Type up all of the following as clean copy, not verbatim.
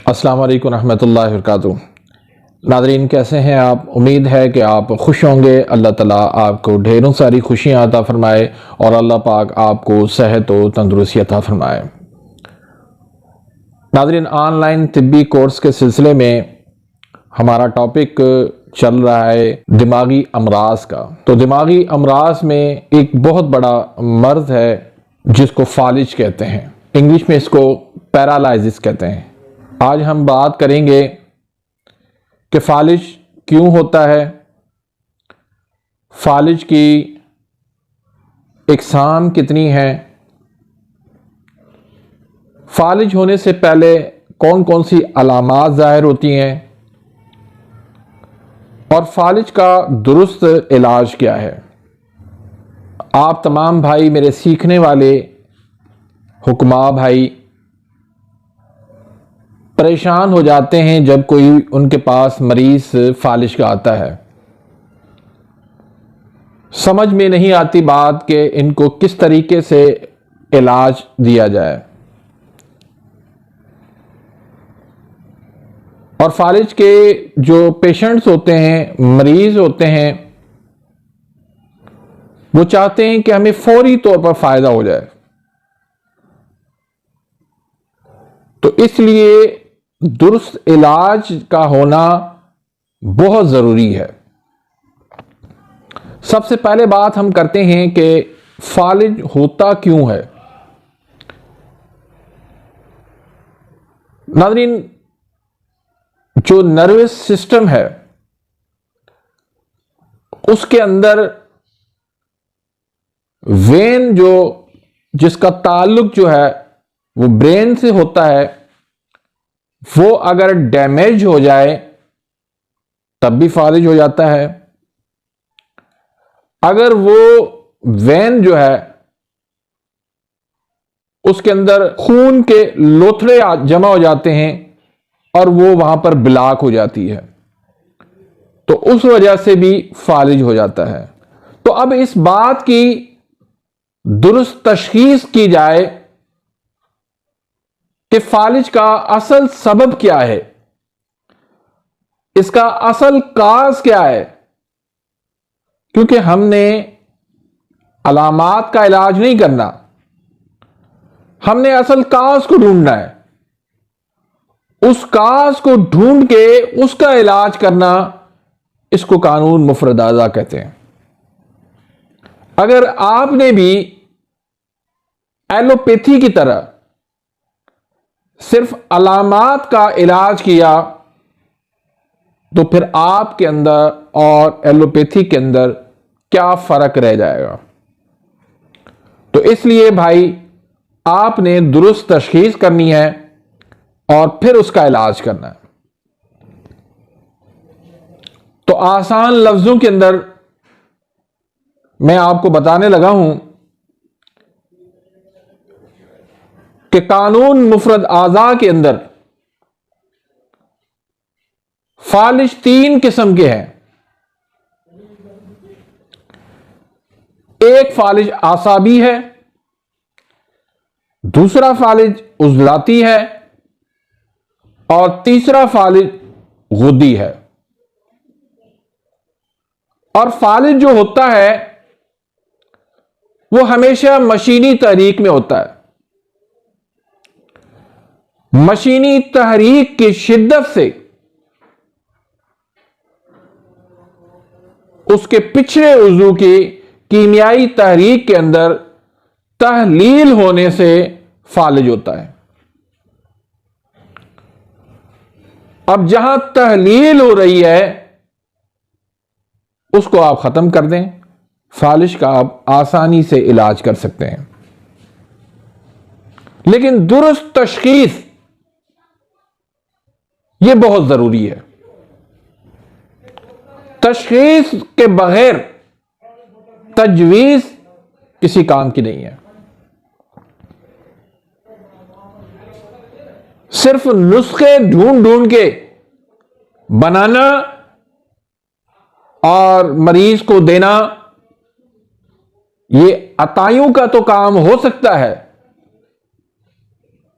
अस्सलाम वालेकुम रहमतुल्लाहि व बरकातुहू। नाज़रीन, कैसे हैं आप? उम्मीद है कि आप खुश होंगे। अल्लाह ताला आपको ढेरों सारी खुशियाँ अता फरमाए और अल्लाह पाक आपको सेहत व तंदुरुस्ती अता फरमाए। नाज़रीन, ऑनलाइन तिब्बी कोर्स के सिलसिले में हमारा टॉपिक चल रहा है दिमागी अमराज का। तो दिमागी अमराज में एक बहुत बड़ा मर्ज है जिसको फालिज कहते हैं, इंग्लिश में इसको पैरालाइसिस कहते हैं। आज हम बात करेंगे कि फालिज क्यों होता है, फालिज की इकसाम कितनी है, फालिज होने से पहले कौन कौन सी अलामात ज़ाहिर होती हैं और फालिज का दुरुस्त इलाज क्या है। आप तमाम भाई, मेरे सीखने वाले हुक्मा भाई, परेशान हो जाते हैं जब कोई उनके पास मरीज फालिज का आता है। समझ में नहीं आती बात कि इनको किस तरीके से इलाज दिया जाए। और फालिज के जो पेशेंट्स होते हैं, मरीज होते हैं, वो चाहते हैं कि हमें फौरी तौर पर फायदा हो जाए। तो इसलिए दुरुस्त इलाज का होना बहुत जरूरी है। सबसे पहले बात हम करते हैं कि फालिज होता क्यों है। नाज़रीन, जो नर्वस सिस्टम है उसके अंदर वेन जिसका ताल्लुक जो है वो ब्रेन से होता है, वो अगर डैमेज हो जाए तब भी फालिज हो जाता है। अगर वो वेन जो है उसके अंदर खून के लोथड़े जमा हो जाते हैं और वो वहां पर ब्लॉक हो जाती है, तो उस वजह से भी फालिज हो जाता है। तो अब इस बात की दुरुस्त तशखीस की जाए कि फालिज का असल सबब क्या है, इसका असल काज क्या है। क्योंकि हमने अलामात का इलाज नहीं करना, हमने असल काज को ढूंढना है। उस काज को ढूंढ के उसका इलाज करना, इसको कानून मुफरद आज़ा कहते हैं। अगर आपने भी एलोपैथी की तरह सिर्फ अलामात का इलाज किया तो फिर आपके अंदर और एलोपैथी के अंदर क्या फर्क रह जाएगा। तो इसलिए भाई, आपने दुरुस्त तशखीस करनी है और फिर उसका इलाज करना है। तो आसान लफ्जों के अंदर मैं आपको बताने लगा हूं कि कानून मुफरद आज़ा के अंदर फालिज 3 किस्म के हैं। एक फालिज आसाबी है, दूसरा फालिज उज़लाती है और तीसरा फालिज गुद्दी है। और फालिज जो होता है वो हमेशा मशीनी तहरीक में होता है। मशीनी तहरीक की शिद्दत से उसके पिछले उज़ू की कीमियाई तहरीक के अंदर तहलील होने से फालिज होता है। अब जहां तहलील हो रही है उसको आप खत्म कर दें, फालिज का आप आसानी से इलाज कर सकते हैं। लेकिन दुरुस्त तशखीस यह बहुत जरूरी है। तशखीस के बगैर तजवीज किसी काम की नहीं है। सिर्फ नुस्खे ढूंढ ढूंढ के बनाना और मरीज को देना, ये अताइयों का तो काम हो सकता है,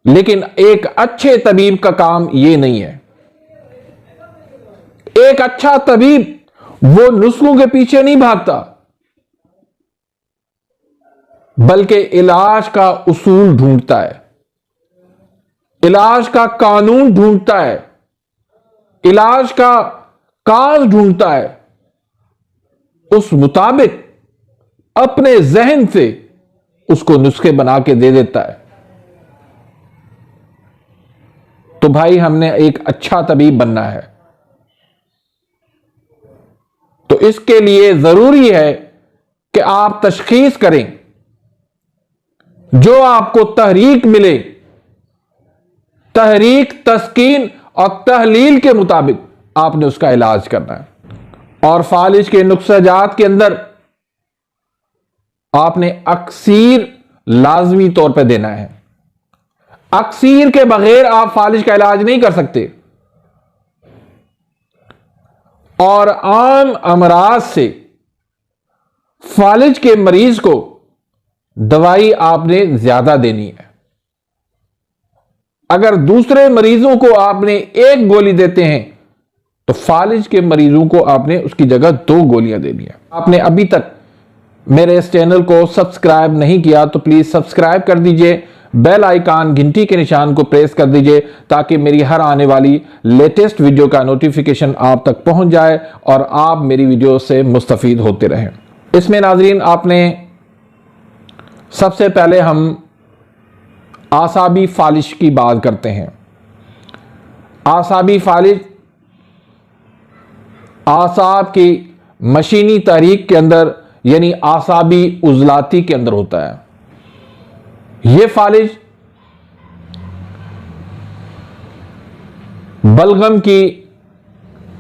लेकिन एक अच्छे तबीब का काम यह नहीं है। एक अच्छा तबीब वो नुस्खों के पीछे नहीं भागता, बल्कि इलाज का उसूल ढूंढता है, इलाज का कानून ढूंढता है, इलाज का काज ढूंढता है, उस मुताबिक अपने जहन से उसको नुस्खे बना के दे देता है। तो भाई हमने एक अच्छा तबीब बनना है, तो इसके लिए जरूरी है कि आप तशखीस करें, जो आपको तहरीक मिले, तहरीक, तस्कीन और तहलील के मुताबिक आपने उसका इलाज करना है। और फालिज के नुक्साजात के अंदर आपने अक्सीर लाजमी तौर पर देना है। अक्सीर के बगैर आप फालिज का इलाज नहीं कर सकते। और आम अमराज से फालिज के मरीज को दवाई आपने ज्यादा देनी है। अगर दूसरे मरीजों को आपने एक गोली देते हैं तो फालिज के मरीजों को आपने उसकी जगह 2 गोलियां देनी है। आपने अभी तक मेरे इस चैनल को सब्सक्राइब नहीं किया तो प्लीज सब्सक्राइब कर दीजिए, बेल आइकन घंटी के निशान को प्रेस कर दीजिए ताकि मेरी हर आने वाली लेटेस्ट वीडियो का नोटिफिकेशन आप तक पहुंच जाए और आप मेरी वीडियो से मुस्तफीद होते रहें। इसमें नाजरीन आपने सबसे पहले हम आसाबी फालिज की बात करते हैं। आसाबी फालिज आसाब की मशीनी तहरीक के अंदर यानी आसाबी उजलाती के अंदर होता है। यह फालिज बलगम की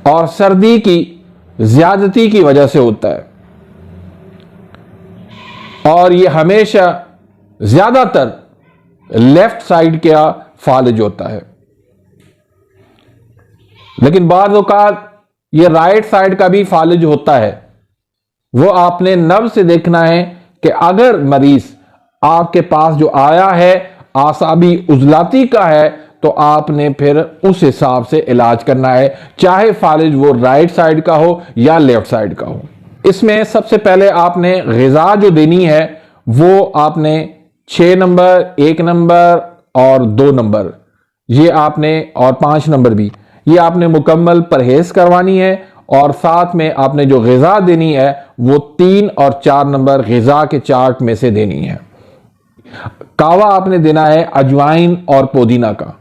और सर्दी की ज्यादती की वजह से होता है और यह हमेशा ज्यादातर लेफ्ट साइड का फालिज होता है, लेकिन बाज़ औक़ात यह राइट साइड का भी फालिज होता है। वो आपने नब्ज़ से देखना है कि अगर मरीज आपके पास जो आया है आसाबी उजलाती का है तो आपने फिर उस हिसाब से इलाज करना है, चाहे फालिज वो राइट साइड का हो या लेफ्ट साइड का हो। इसमें सबसे पहले आपने ग़िज़ा जो देनी है वो आपने 6 नंबर, 1 नंबर और 2 नंबर ये आपने और 5 नंबर भी ये आपने मुकम्मल परहेज करवानी है। और साथ में आपने जो ग़िज़ा देनी है वो 3 और 4 नंबर ग़िज़ा के चार्ट में से देनी है। कावा आपने देना है अजवाइन और पुदीना का।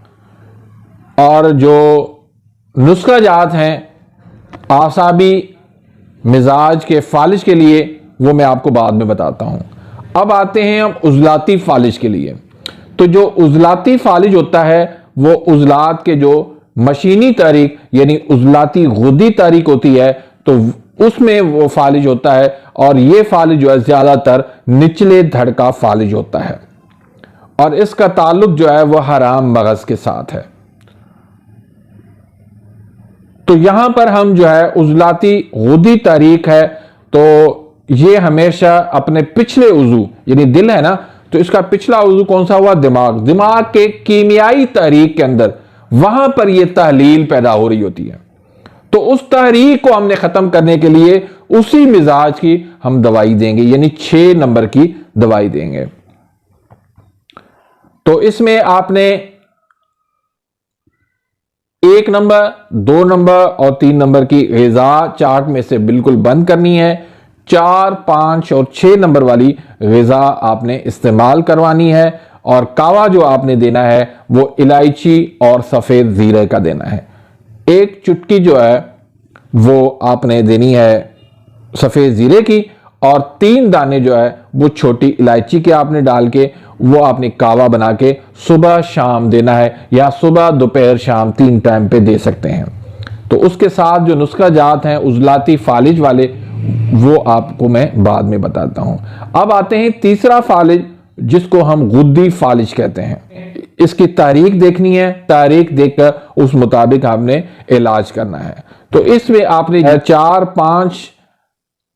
और जो नुस्खा जात हैं आसाबी मिजाज के फालिज के लिए वो मैं आपको बाद में बताता हूं। अब आते हैं हम उजलाती फालिज के लिए। तो जो उजलाती फालिज होता है वो उजलात के जो मशीनी तहरीक यानी उजलाती गुद्दी तहरीक होती है तो उसमें वो फालिज होता है और ये फालिज जो है ज्यादातर निचले धड़ का फालिज होता है और इसका ताल्लुक जो है वह हराम मगज के साथ है। तो यहां पर हम जो है उजलाती गुद्दी तहरीक है तो ये हमेशा अपने पिछले उजू यानी दिल है ना, तो इसका पिछला उजू कौन सा हुआ? दिमाग। दिमाग के कीमियाई तहरीक के अंदर वहां पर यह तहलील पैदा हो रही होती है। तो उस तहरीक को हमने खत्म करने के लिए उसी मिजाज की हम दवाई देंगे यानी 6 नंबर की दवाई देंगे। तो इसमें आपने 1 नंबर, 2 नंबर और 3 नंबर की ग़िज़ा चार्ट में से बिल्कुल बंद करनी है। 4, 5 और 6 नंबर वाली ग़िज़ा आपने इस्तेमाल करवानी है। और कावा जो आपने देना है वो इलायची और सफ़ेद ज़ीरे का देना है। 1 चुटकी जो है वो आपने देनी है सफ़ेद ज़ीरे की और 3 दाने जो है वो छोटी इलायची के आपने डाल के वो आपने कावा बना के सुबह शाम देना है या सुबह दोपहर शाम 3 टाइम पे दे सकते हैं। तो उसके साथ जो नुस्खा जात हैं उजलाती फालिज वाले वो आपको मैं बाद में बताता हूं। अब आते हैं तीसरा फालिज जिसको हम गुद्दी फालिज कहते हैं। इसकी तारीख देखनी है, तारीख देखकर उस मुताबिक आपने इलाज करना है। तो इसमें आपने 4, 5,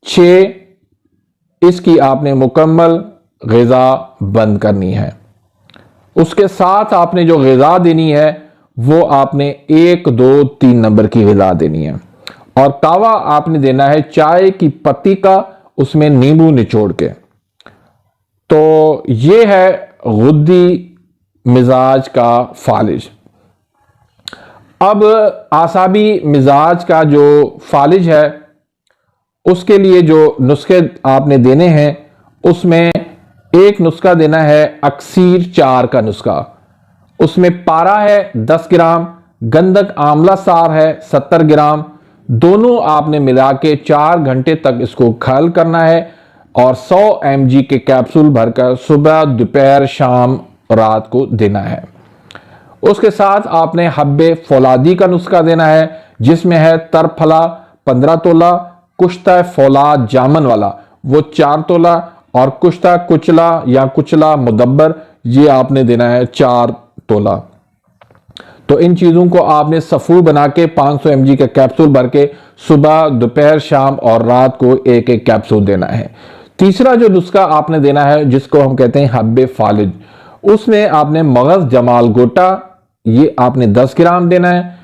6 इसकी आपने मुकम्मल ग़िज़ा बंद करनी है। उसके साथ आपने जो ग़िज़ा देनी है वो आपने 1, 2, 3 नंबर की ग़िज़ा देनी है। और कावा आपने देना है चाय की पत्ती का, उसमें नींबू निचोड़ के। तो ये है गुद्दी मिजाज का फालिज। अब आसाबी मिजाज का जो फालिज है उसके लिए जो नुस्खे आपने देने हैं उसमें एक नुस्खा देना है अक्सीर 4 का नुस्खा। उसमें पारा है 10 ग्राम, गंधक आंवला सार है 70 ग्राम। दोनों आपने मिला के 4 घंटे तक इसको खल करना है और 100 mg के कैप्सूल भरकर सुबह, दोपहर, शाम, रात को देना है। उसके साथ आपने हब्बे फौलादी का नुस्खा देना है जिसमें है तरफला 15 तोला, कुश्ता फौलाद जामन वाला वो 4 तोला और कुश्ता कुचला या कुचला मुदब्बर ये आपने देना है 4 तोला। तो इन चीज़ों को आपने सफ़ूर बना के 500 mg का कैप्सूल भर के सुबह, दोपहर, शाम और रात को एक एक कैप्सूल देना है। तीसरा जो नुस्खा आपने देना है जिसको हम कहते हैं हब्बे फालिज, उसमें आपने मगज जमाल गोटा ये आपने 10 ग्राम देना है,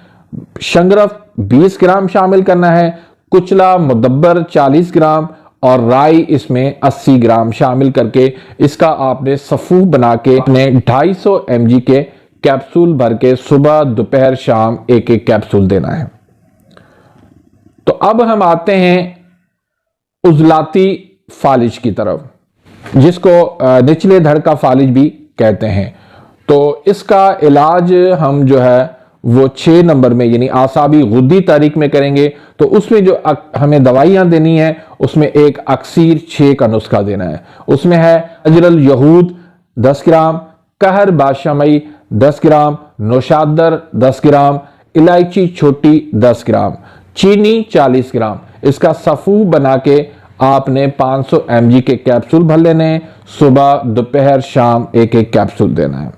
शंगरफ 20 ग्राम शामिल करना है, कुचला मुदब्बर 40 ग्राम और राई इसमें 80 ग्राम शामिल करके इसका आपने सफ़ूर बना के अपने 250 mg के कैप्सूल भर के सुबह, दोपहर, शाम एक एक कैप्सूल देना है। तो अब हम आते हैं उजलाती फालिज की तरफ जिसको निचले धड़ का फालिज भी कहते हैं। तो इसका इलाज हम जो है वो 6 नंबर में यानी आसाबी गुद्दी तारीख में करेंगे। तो उसमें जो हमें दवाइयां देनी है उसमें एक अक्सीर 6 का नुस्खा देना है। उसमें है अजरल यहूद 10 ग्राम, कहर बादशाहमई 10 ग्राम, नौशादर 10 ग्राम, इलायची छोटी 10 ग्राम, चीनी 40 ग्राम। इसका सफ़ू बना के आपने 500 mg के कैप्सूल भर लेने हैं, सुबह, दोपहर, शाम एक एक कैप्सूल देना है।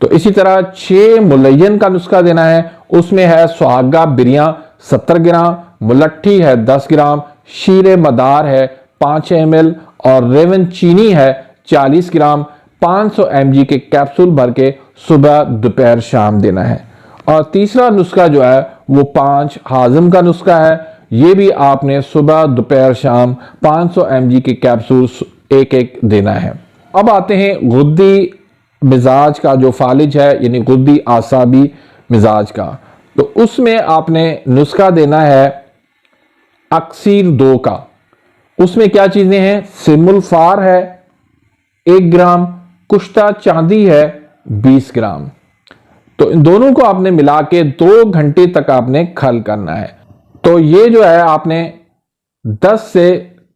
तो इसी तरह 6 मुलयन का नुस्खा देना है। उसमें है सुहागा बिरिया 70 ग्राम, मुलट्ठी है 10 ग्राम, शीरे मदार है 5 ml और रेवन चीनी है 40 ग्राम। 500 mg के कैप्सूल भर के सुबह, दोपहर, शाम देना है। और तीसरा नुस्खा जो है वो 5 हाजम का नुस्खा है। ये भी आपने सुबह, दोपहर, शाम 500 mg के कैप्सूल एक एक देना है। अब आते हैं गुद्दी मिजाज का जो फालिज है यानी गुद्दी आसाबी मिजाज का। तो उसमें आपने नुस्खा देना है अक्सीर 2 का। उसमें क्या चीजें हैं, सिमुलफार है 1 ग्राम, कुश्ता चांदी है 20 ग्राम। तो इन दोनों को आपने मिला के 2 घंटे तक आपने खल करना है। तो ये जो है आपने 10 से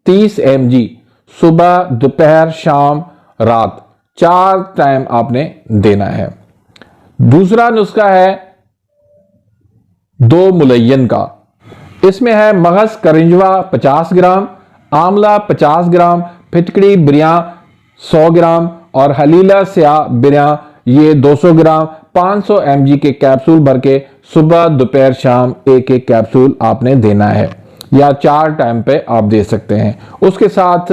30 mg सुबह, दोपहर, शाम, रात 4 टाइम आपने देना है। दूसरा नुस्खा है 2 मुलयन का। इसमें है मगज करिंजवा 50 ग्राम, आंवला 50 ग्राम, फिटकड़ी बिरिया 100 ग्राम और हलीला स्याह बिरिया ये 200 ग्राम। 500 mg के कैप्सूल भर के सुबह, दोपहर, शाम एक एक कैप्सूल आपने देना है या 4 टाइम पे आप दे सकते हैं। उसके साथ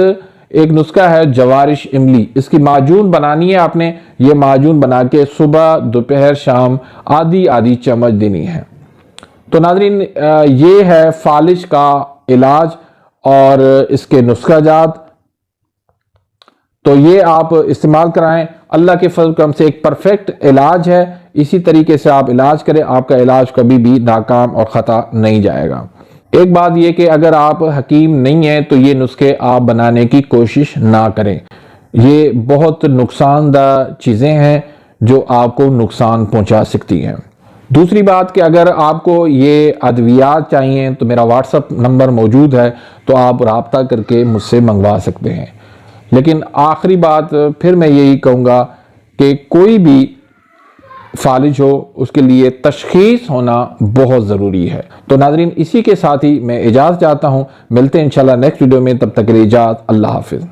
एक नुस्खा है जवारिश इमली, इसकी माजून बनानी है आपने। ये माजून बना के सुबह, दोपहर, शाम आधी आधी चम्मच देनी है। तो नाज़रीन ये है फालिज का इलाज और इसके नुस्खा जात। तो ये आप इस्तेमाल कराएं। अल्लाह के फजल करम से एक परफेक्ट इलाज है। इसी तरीके से आप इलाज करें, आपका इलाज कभी भी नाकाम और ख़ता नहीं जाएगा। एक बात यह कि अगर आप हकीम नहीं हैं तो ये नुस्खे आप बनाने की कोशिश ना करें। ये बहुत नुकसानदा चीज़ें हैं जो आपको नुकसान पहुंचा सकती हैं। दूसरी बात कि अगर आपको ये अद्वियात चाहिए तो मेरा व्हाट्सएप नंबर मौजूद है, तो आप रब्ता करके मुझसे मंगवा सकते हैं। लेकिन आखिरी बात फिर मैं यही कहूँगा कि कोई भी फालिज हो उसके लिए तशखीस होना बहुत ज़रूरी है। तो नाज़रीन इसी के साथ ही मैं इजाज़त चाहता हूँ। मिलते हैं इंशाल्लाह नेक्स्ट वीडियो में, तब तक के लिए इजाज़त। अल्लाह हाफिज़।